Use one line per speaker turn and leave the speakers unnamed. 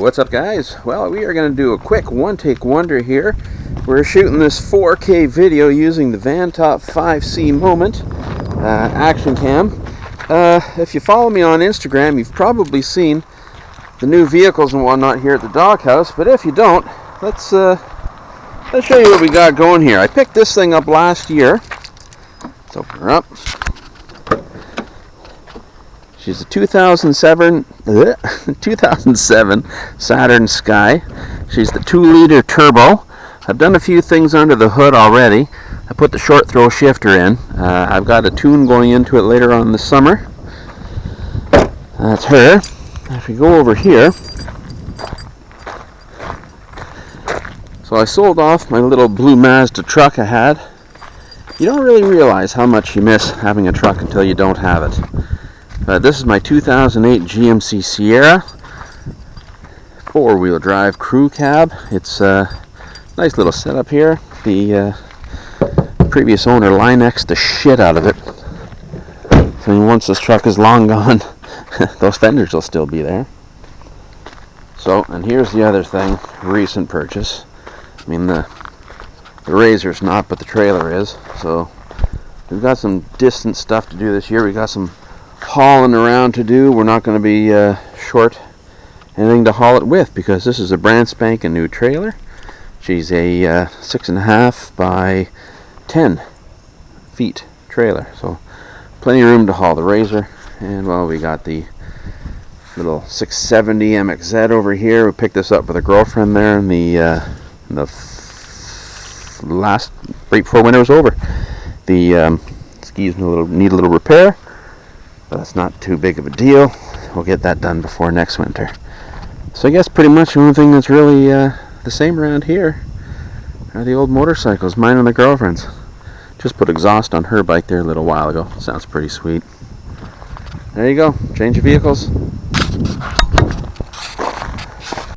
What's up, guys? Well, we are going to do a quick one-take wonder here. We're shooting this 4K video using the Vantop 5C Moment action cam. If you follow me on Instagram, you've probably seen the new vehicles and whatnot here at the doghouse, but if you don't, let's show you what we got going here. I picked this thing up last year. Let's open her up. She's a 2007 Saturn Sky. She's the 2-liter turbo. I've done a few things under the hood already. I put the short throw shifter in. I've got a tune going into it later on this summer. That's her. If we go over here, so I sold off my little blue Mazda truck I had. You don't really realize how much you miss having a truck until you don't have it. This is my 2008 GMC Sierra 4-wheel drive crew cab. It's a nice little setup here. The previous owner Linexed the shit out of it. So once this truck is long gone, those fenders will still be there. So, and here's the other thing, recent purchase. I mean, the Razor's not, but the trailer is. So we've got some distant stuff to do this year. We got some hauling around to do. We're not going to be short anything to haul it with because this is a brand spanking new trailer. She's a 6.5 by 10 feet trailer, so plenty of room to haul the Razor. And well, we got the little 670 MXZ over here. We picked this up with a girlfriend there in the last right before winter was over. The skis need a little repair, but that's not too big of a deal. We'll get that done before next winter. So I guess pretty much the only thing that's really the same around here are the old motorcycles, mine and the girlfriend's. Just put exhaust on her bike there a little while ago. Sounds pretty sweet. There you go. Change of vehicles.